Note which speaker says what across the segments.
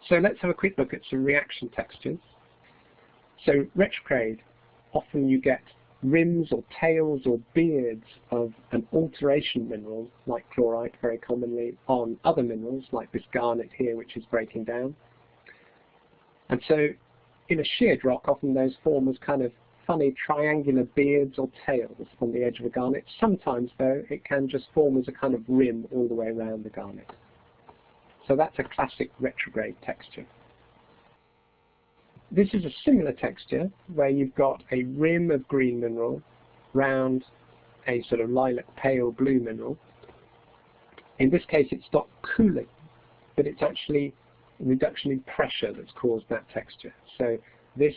Speaker 1: So let's have a quick look at some reaction textures. So retrograde, often you get rims or tails or beards of an alteration mineral like chlorite very commonly on other minerals like this garnet here which is breaking down. And so in a sheared rock often those form as kind of funny triangular beards or tails on the edge of a garnet. Sometimes though it can just form as a kind of rim all the way around the garnet. So that's a classic retrograde texture. This is a similar texture where you've got a rim of green mineral round a sort of lilac pale blue mineral. In this case it's not cooling, but it's actually a reduction in pressure that's caused that texture. So this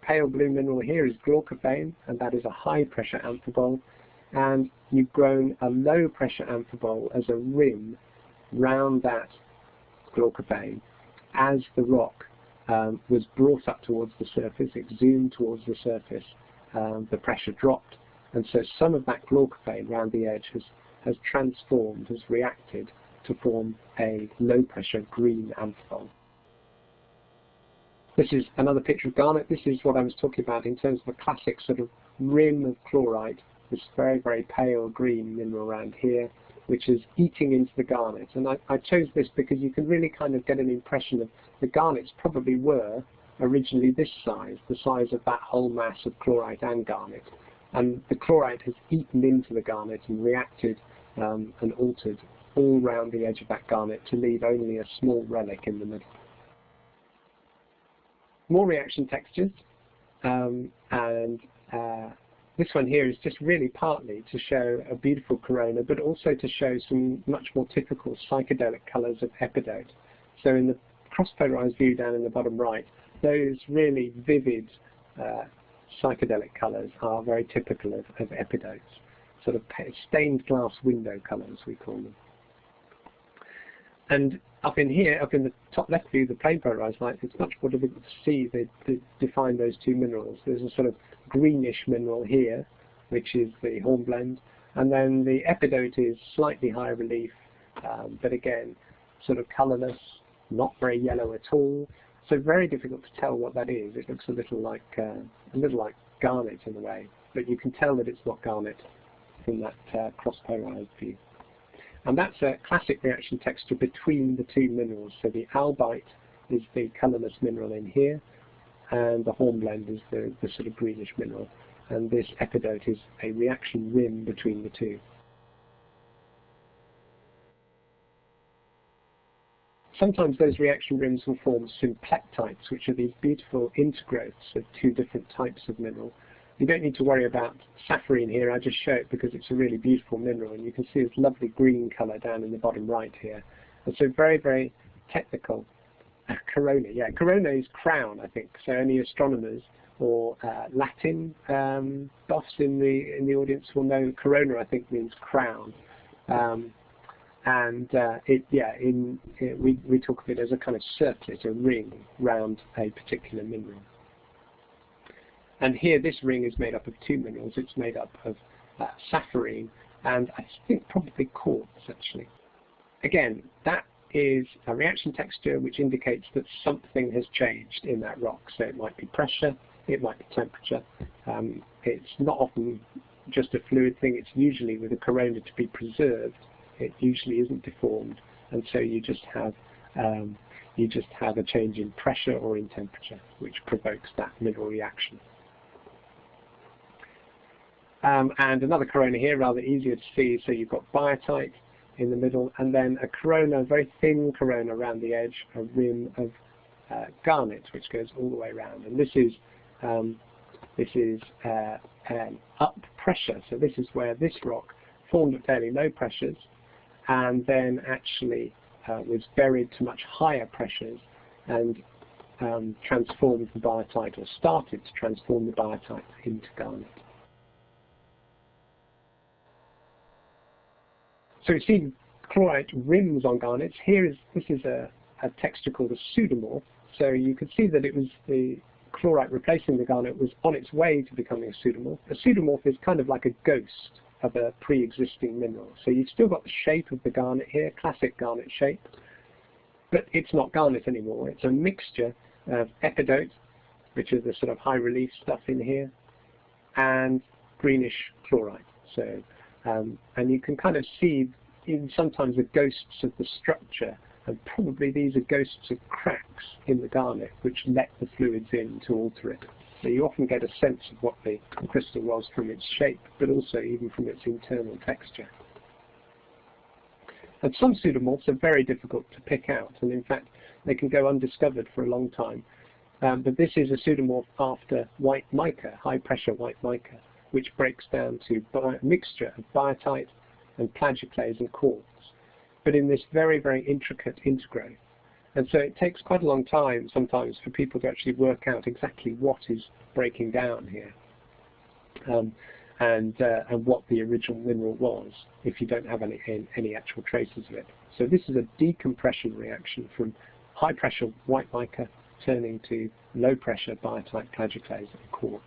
Speaker 1: pale blue mineral here is glaucophane, and that is a high pressure amphibole, and you've grown a low pressure amphibole as a rim round that glaucophane as the rock was brought up towards the surface, it zoomed towards the surface, the pressure dropped, and so some of that glaucophane around the edge has transformed, has reacted to form a low pressure green amphibole. This is another picture of garnet. This is what I was talking about in terms of a classic sort of rim of chlorite, this very, very pale green mineral around here, which is eating into the garnet. And I chose this because you can really kind of get an impression of the garnets probably were originally this size, the size of that whole mass of chlorite and garnet. And the chlorite has eaten into the garnet and reacted and altered all round the edge of that garnet to leave only a small relic in the middle. More reaction textures, this one here is just really partly to show a beautiful corona, but also to show some much more typical psychedelic colours of epidote. So in the cross-polarized view down in the bottom right, those really vivid psychedelic colours are very typical of epidotes, sort of stained glass window colours we call them. And up in here, up in the top left view, the plane polarized light, it's much more difficult to see to define those two minerals. There's a sort of greenish mineral here, which is the hornblende, and then the epidote is slightly higher relief, but again, sort of colorless, not very yellow at all. So very difficult to tell what that is. It looks a little like garnet in a way, but you can tell that it's not garnet from that cross-polarized view. And that's a classic reaction texture between the two minerals. So the albite is the colorless mineral in here, and the hornblende is the sort of greenish mineral. And this epidote is a reaction rim between the two. Sometimes those reaction rims will form symplectites, which are these beautiful intergrowths of two different types of mineral. You don't need to worry about sapphirine here, I just show it because it's a really beautiful mineral, and you can see this lovely green colour down in the bottom right here. And so very, very technical. Corona, yeah, corona is crown, I think. So any astronomers or Latin buffs in the audience will know corona, I think, means crown. We talk of it as a kind of circlet, a ring round a particular mineral. And here this ring is made up of two minerals. It's made up of sapphirine and I think probably quartz actually. Again, that is a reaction texture which indicates that something has changed in that rock. So it might be pressure, it might be temperature. It's not often just a fluid thing. It's usually with a corona to be preserved. It usually isn't deformed, and so you just have a change in pressure or in temperature, which provokes that mineral reaction. And another corona here, rather easier to see. So you've got biotite in the middle, and then a corona, a very thin corona around the edge, a rim of garnet, which goes all the way around. And this is an up pressure. So this is where this rock formed at fairly low pressures, and then actually was buried to much higher pressures and transformed the biotite, or started to transform the biotite into garnet. So we've seen chlorite rims on garnets. This is a texture called a pseudomorph. So you could see that it was the chlorite replacing the garnet was on its way to becoming a pseudomorph. A pseudomorph is kind of like a ghost of a pre-existing mineral. So you've still got the shape of the garnet here, classic garnet shape, but it's not garnet anymore. It's a mixture of epidote, which is the sort of high relief stuff in here, and greenish chlorite. So, and you can kind of see even sometimes the ghosts of the structure, and probably these are ghosts of cracks in the garnet which let the fluids in to alter it. So you often get a sense of what the crystal was from its shape, but also even from its internal texture. And some pseudomorphs are very difficult to pick out, and in fact they can go undiscovered for a long time. But this is a pseudomorph after white mica, high pressure white mica, which breaks down to a mixture of biotite and plagioclase and quartz, but in this very, very intricate intergrowth. And so it takes quite a long time sometimes for people to actually work out exactly what is breaking down here, and what the original mineral was if you don't have any actual traces of it. So this is a decompression reaction from high pressure white mica turning to low pressure biotite, plagioclase and quartz.